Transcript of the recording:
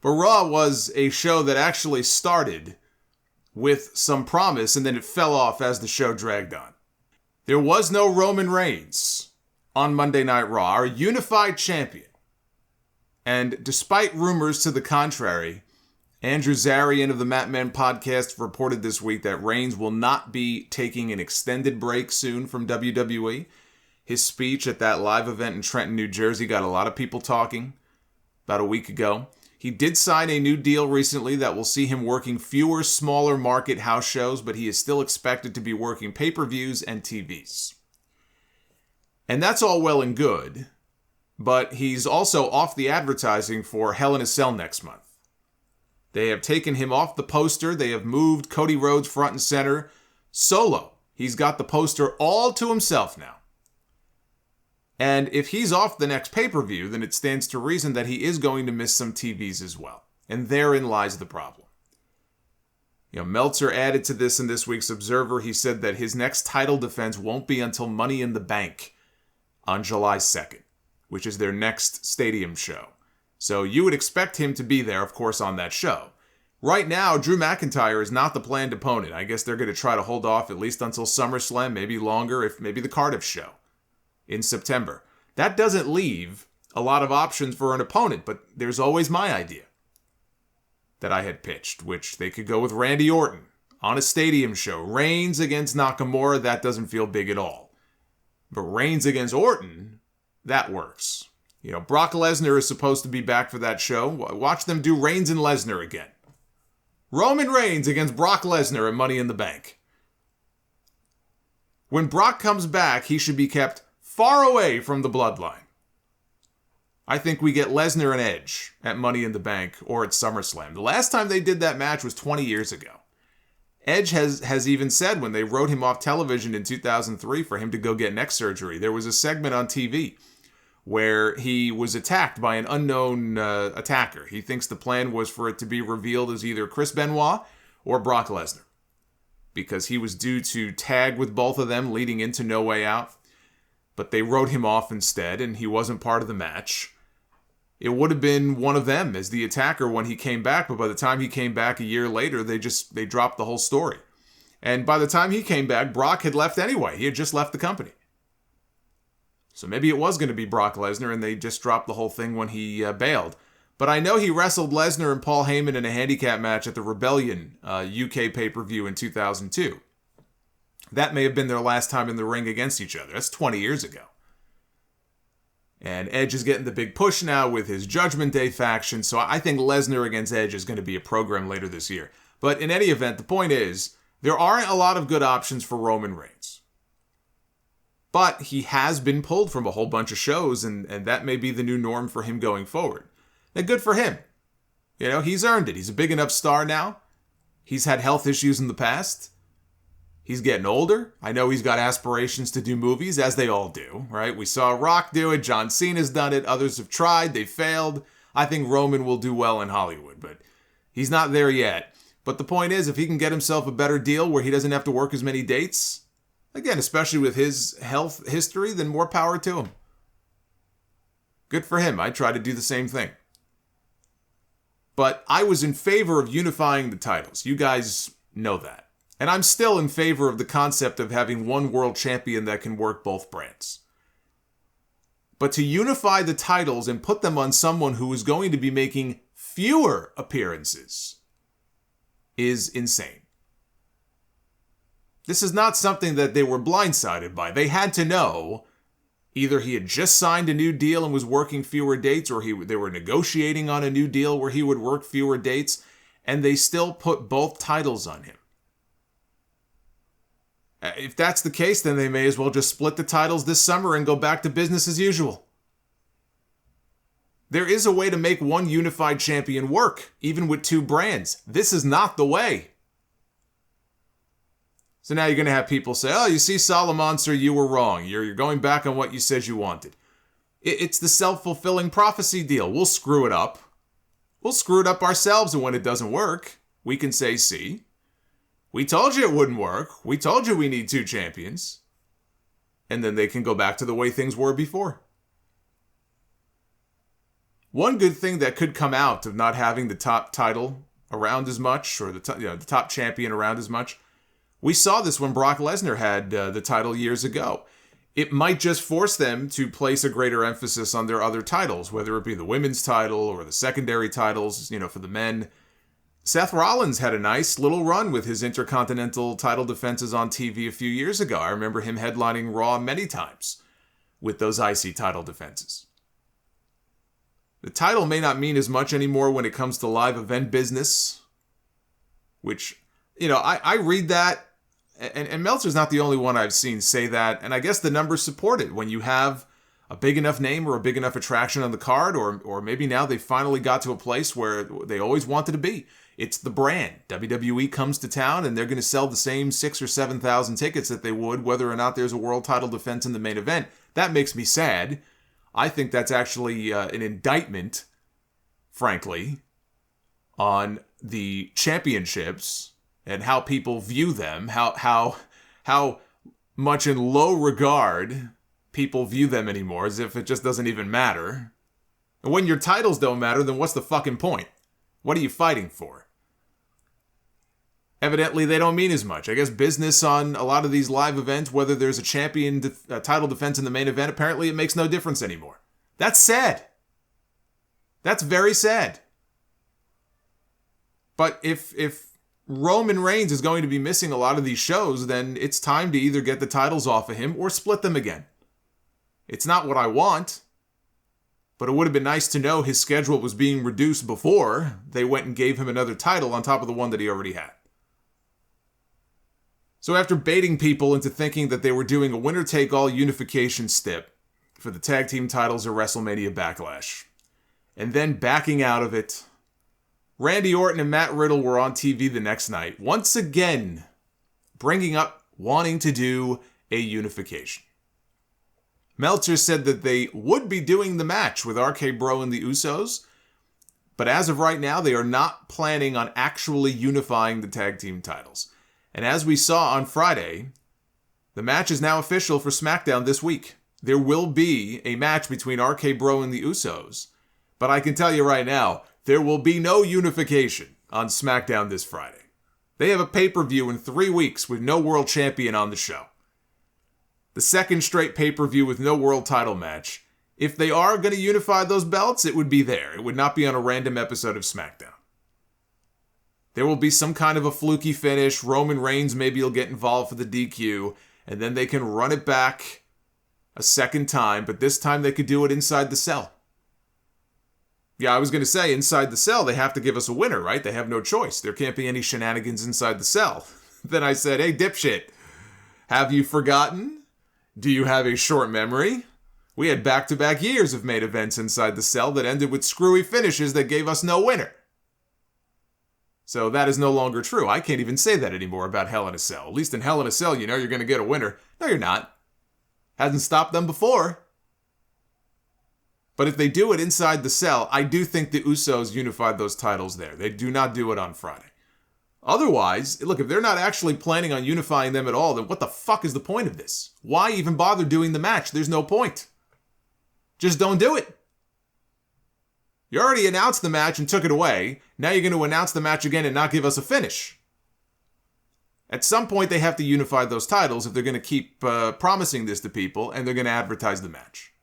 But Raw was a show that actually started with some promise, and then it fell off as the show dragged on. There was no Roman Reigns on Monday Night Raw, our unified champion. And despite rumors to the contrary, Andrew Zarian of the Mat Men podcast reported this week that Reigns will not be taking an extended break soon from WWE. His speech at that live event in Trenton, New Jersey got a lot of people talking about a week ago. He did sign a new deal recently that will see him working fewer smaller market house shows, but he is still expected to be working pay-per-views and TVs. And that's all well and good, but he's also off the advertising for Hell in a Cell next month. They have taken him off the poster. They have moved Cody Rhodes front and center. Solo. He's got the poster all to himself now. And if he's off the next pay-per-view, then it stands to reason that he is going to miss some TVs as well. And therein lies the problem. Meltzer added to this in this week's Observer. He said that his next title defense won't be until Money in the Bank on July 2nd, which is their next stadium show. So you would expect him to be there, of course, on that show. Right now, Drew McIntyre is not the planned opponent. I guess they're going to try to hold off at least until SummerSlam, maybe longer, if maybe the Cardiff show in September. That doesn't leave a lot of options for an opponent, but there's always my idea that I had pitched, which they could go with Randy Orton on a stadium show. Reigns against Nakamura, that doesn't feel big at all. But Reigns against Orton, that works. Brock Lesnar is supposed to be back for that show. Watch them do Reigns and Lesnar again. Roman Reigns against Brock Lesnar at Money in the Bank. When Brock comes back, he should be kept far away from the bloodline. I think we get Lesnar and Edge at Money in the Bank or at SummerSlam. The last time they did that match was 20 years ago. Edge has even said when they wrote him off television in 2003 for him to go get neck surgery, there was a segment on TV where he was attacked by an unknown attacker. He thinks the plan was for it to be revealed as either Chris Benoit or Brock Lesnar, because he was due to tag with both of them leading into No Way Out. But they wrote him off instead, and he wasn't part of the match. It would have been one of them as the attacker when he came back, but by the time he came back a year later, they dropped the whole story. And by the time he came back, Brock had left anyway. He had just left the company. So maybe it was going to be Brock Lesnar, and they just dropped the whole thing when he bailed. But I know he wrestled Lesnar and Paul Heyman in a handicap match at the Rebellion UK pay-per-view in 2002. That may have been their last time in the ring against each other. That's 20 years ago. And Edge is getting the big push now with his Judgment Day faction, so I think Lesnar against Edge is going to be a program later this year. But in any event, the point is, there aren't a lot of good options for Roman Reigns. But he has been pulled from a whole bunch of shows, and that may be the new norm for him going forward. And good for him. He's earned it. He's a big enough star now. He's had health issues in the past. He's getting older. I know he's got aspirations to do movies, as they all do, right? We saw Rock do it. John Cena's done it. Others have tried. They failed. I think Roman will do well in Hollywood, but he's not there yet. But the point is, if he can get himself a better deal where he doesn't have to work as many dates, again, especially with his health history, then more power to him. Good for him. I try to do the same thing. But I was in favor of unifying the titles. You guys know that. And I'm still in favor of the concept of having one world champion that can work both brands. But to unify the titles and put them on someone who is going to be making fewer appearances is insane. This is not something that they were blindsided by. They had to know either he had just signed a new deal and was working fewer dates, or they were negotiating on a new deal where he would work fewer dates, and they still put both titles on him. If that's the case, then they may as well just split the titles this summer and go back to business as usual. There is a way to make one unified champion work, even with two brands. This is not the way. So now you're going to have people say, oh, you see, Solomonster, you were wrong. You're going back on what you said you wanted. It's the self-fulfilling prophecy deal. We'll screw it up. We'll screw it up ourselves, and when it doesn't work, we can say, see, we told you it wouldn't work. We told you we need two champions. And then they can go back to the way things were before. One good thing that could come out of not having the top title around as much, or the top champion around as much, we saw this when Brock Lesnar had the title years ago. It might just force them to place a greater emphasis on their other titles, whether it be the women's title or the secondary titles, for the men. Seth Rollins had a nice little run with his Intercontinental title defenses on TV a few years ago. I remember him headlining Raw many times with those IC title defenses. The title may not mean as much anymore when it comes to live event business, which, I read that, and Meltzer's not the only one I've seen say that, and I guess the numbers support it. When you have a big enough name or a big enough attraction on the card, or maybe now they finally got to a place where they always wanted to be. It's the brand. WWE comes to town, and they're going to sell the same 6,000 or 7,000 tickets that they would whether or not there's a world title defense in the main event. That makes me sad. I think that's actually an indictment, frankly, on the championships and how people view them, how much in low regard people view them anymore, as if it just doesn't even matter. And when your titles don't matter, then what's the fucking point? What are you fighting for? Evidently, they don't mean as much. I guess business on a lot of these live events, whether there's a champion title defense in the main event, apparently it makes no difference anymore. That's sad. That's very sad. But if Roman Reigns is going to be missing a lot of these shows, then it's time to either get the titles off of him or split them again. It's not what I want, but it would have been nice to know his schedule was being reduced before they went and gave him another title on top of the one that he already had. So after baiting people into thinking that they were doing a winner-take-all unification stip for the tag team titles at WrestleMania Backlash, and then backing out of it, Randy Orton and Matt Riddle were on TV the next night, once again bringing up wanting to do a unification. Meltzer said that they would be doing the match with RK Bro and the Usos, but as of right now, they are not planning on actually unifying the tag team titles. And as we saw on Friday, the match is now official for SmackDown this week. There will be a match between RK Bro and the Usos, but I can tell you right now, there will be no unification on SmackDown this Friday. They have a pay-per-view in 3 weeks with no world champion on the show. The second straight pay-per-view with no world title match. If they are going to unify those belts, it would be there. It would not be on a random episode of SmackDown. There will be some kind of a fluky finish. Roman Reigns maybe will get involved for the DQ, and then they can run it back a second time, but this time they could do it inside the cell. Yeah, I was going to say, inside the cell, they have to give us a winner, right? They have no choice. There can't be any shenanigans inside the cell. Then I said, hey, dipshit, have you forgotten? Do you have a short memory? We had back-to-back years of main events inside the cell that ended with screwy finishes that gave us no winner. So that is no longer true. I can't even say that anymore about Hell in a Cell. At least in Hell in a Cell, you know you're going to get a winner. No, you're not. Hasn't stopped them before. But if they do it inside the cell, I do think the Usos unified those titles there. They do not do it on Friday. Otherwise, look, if they're not actually planning on unifying them at all, then what the fuck is the point of this? Why even bother doing the match? There's no point. Just don't do it. You already announced the match and took it away. Now you're going to announce the match again and not give us a finish. At some point, they have to unify those titles if they're going to keep promising this to people, and they're going to advertise the match.